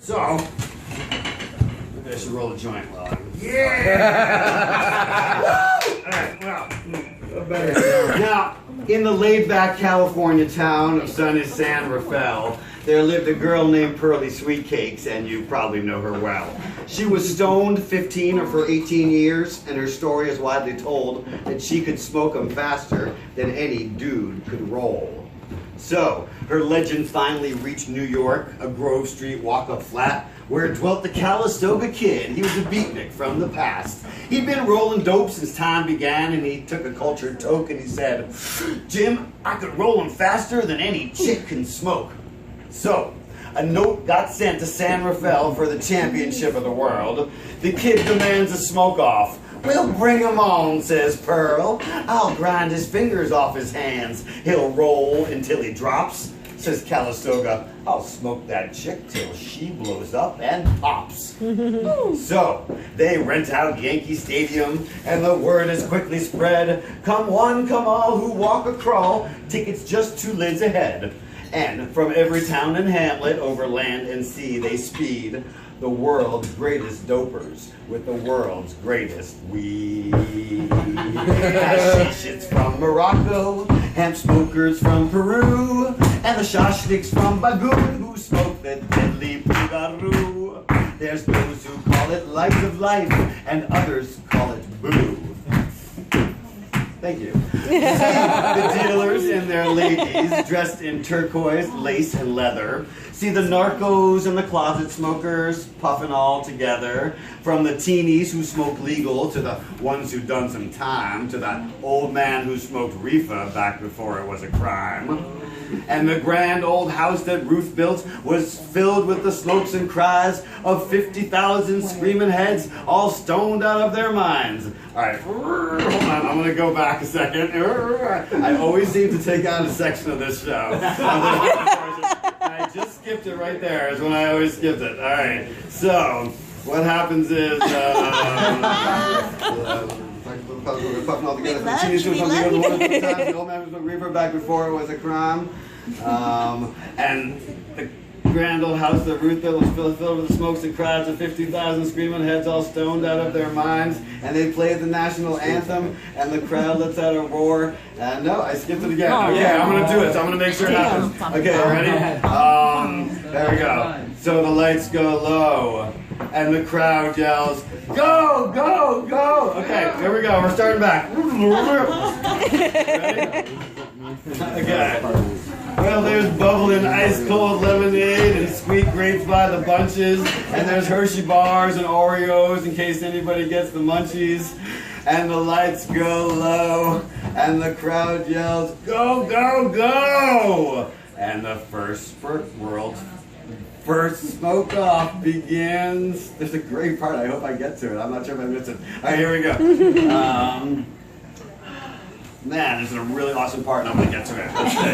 So, maybe I should roll a joint while I'm... Yeah! Alright, well... Now, in the laid-back California town of sunny San Rafael, there lived a girl named Pearly Sweetcakes, and you probably know her well. She was stoned 15 of her 18 years, and her story is widely told that she could smoke them faster than any dude could roll. So, her legend finally reached New York, a Grove Street walk-up flat, where dwelt the Calistoga Kid. He was a beatnik from the past. He'd been rolling dope since time began, and he took a cultured toke and he said, "Jim, I could roll them faster than any chick can smoke." So, a note got sent to San Rafael for the championship of the world. The kid demands a smoke-off. "We'll bring him on," says Pearl. "I'll grind his fingers off his hands. He'll roll until he drops," says Calistoga. "I'll smoke that chick till she blows up and pops." So, they rent out Yankee Stadium, and the word is quickly spread. Come one, come all who walk or crawl, tickets just 2 lids ahead. And from every town and hamlet, over land and sea, they speed. The world's greatest dopers with the world's greatest weed. Hashishits from Morocco, hemp smokers from Peru, and the shashliks from Bagoon who smoke the deadly bugaroo. There's those who call it light of life, and others call it boo. Thank you. The dealers and their ladies dressed in turquoise, lace, and leather. See the narcos and the closet smokers puffing all together. From the teenies who smoke legal to the ones who done some time, to that old man who smoked reefer back before it was a crime. And the grand old house that Ruth built was filled with the smokes and cries of 50,000 screaming heads all stoned out of their minds. All right, hold on, I'm gonna go back a second. I always seem to take out a section of this show. I just skipped it right there, is when I always skipped it. All right, so what happens is, we're puffing all together. The teenies who puffing together, the old man who smoked reefer back before it was a crime. And the grand old house that Ruth built was filled with the smokes and crowds of 50,000 screaming heads all stoned out of their minds. And they played the national anthem, and the crowd lets out a roar. And no, I skipped it again. Okay, I'm going to do it, so I'm going to make sure it happens. Okay, ready? There we go. So the lights go low, and the crowd yells, "Go, go, go!" Okay, here we go. We're starting back. Ready? Okay. Well, there's bubbling ice-cold lemonade and sweet grapes by the bunches, and there's Hershey bars and Oreos in case anybody gets the munchies. And the lights go low, and the crowd yells, "Go, go, go!" And the world's first smoke-off begins. There's a great part. I hope I get to it. I'm not sure if I missed it. All right, here we go. Man, this is a really awesome part, and I'm going to get to it. Let's see.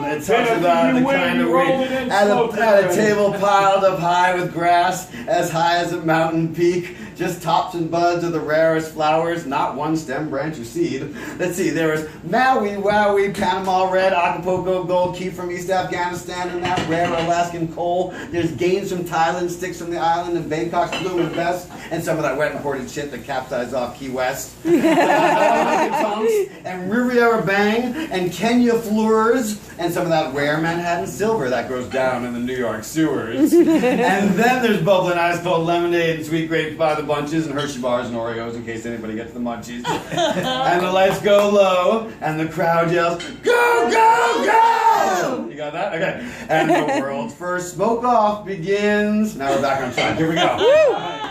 It talks about the kind of weed at a table piled up high with grass as high as a mountain peak. Just tops and buds of the rarest flowers, not one stem, branch, or seed. Let's see, there was Maui, Wowie, Panama Red, Acapulco Gold, Key from East Afghanistan, and that rare Alaskan coal. There's Gaines from Thailand, Sticks from the island, and Bangkok's Blue and Best, and some of that wet imported shit that capsized off Key West. And Riviera Bang, and Kenya Fleurs, and some of that rare Manhattan silver that goes down in the New York sewers. And then there's bubbling ice cold lemonade and sweet grapes by the bunches and Hershey bars and Oreos in case anybody gets the munchies. And the lights go low and the crowd yells, "Go, go, go!" You got that? Okay. And the world's first smoke-off begins. Now we're back on track. Here we go.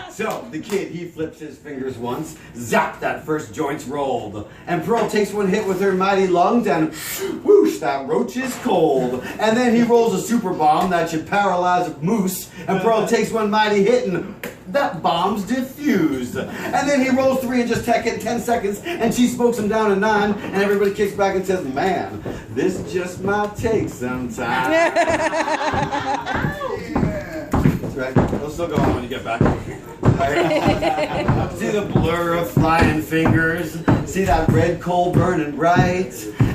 So, the kid, he flips his fingers once. Zap, that first joint's rolled. And Pearl takes one hit with her mighty lungs and whoosh, that roach is cold. And then he rolls a super bomb that should paralyze a moose. And Pearl takes one mighty hit and that bomb's diffused. And then he rolls 3 and just 10 seconds, and she smokes him down to 9, and everybody kicks back and says, "Man, this just might take some time." Yeah. That's right. We'll still go on when you get back. See the blur of flying fingers. See that red coal burning bright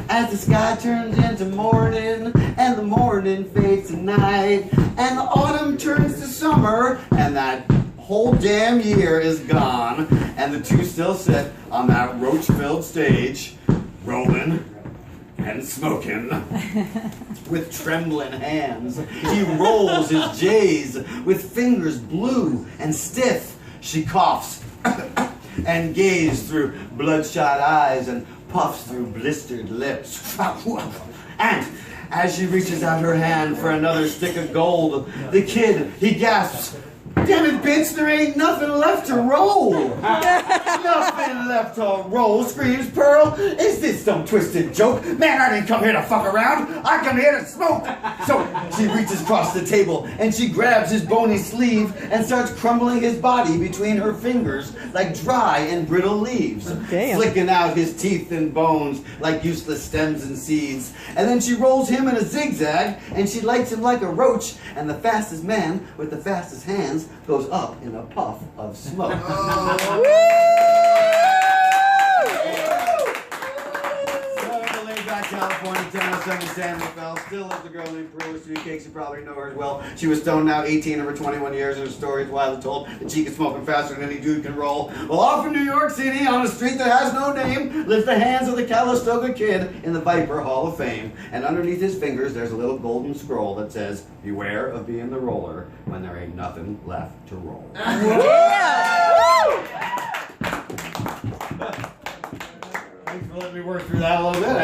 as the sky turns into morning and the morning fades to night, and the autumn turns to summer, and that whole damn year is gone, and the two still sit on that roach-filled stage, rolling and smoking with trembling hands. He rolls his J's with fingers blue and stiff. She coughs and gazes through bloodshot eyes and puffs through blistered lips. And as she reaches out her hand for another stick of gold, the kid, he gasps, "Damn it, bitch, there ain't nothing left to roll." "Nothing left to roll," screams Pearl. "Is this some twisted joke? Man, I didn't come here to fuck around. I come here to smoke." So she reaches across the table and she grabs his bony sleeve and starts crumbling his body between her fingers like dry and brittle leaves, flicking out his teeth and bones like useless stems and seeds. And then she rolls him in a zigzag and she lights him like a roach, and the fastest man with the fastest hands goes up in a puff of smoke. California town of sunny San Rafael still lives a girl named Pearly Sweet Cakes. You probably know her as well. She was stoned now 18 of her 21 years, and her story is widely told that she can smoke faster than any dude can roll. Well, off in New York City, on a street that has no name, lives the hands of the Calistoga Kid in the Viper Hall of Fame. And underneath his fingers, there's a little golden scroll that says, "Beware of being the roller when there ain't nothing left to roll." Thanks for letting me work through that a little bit.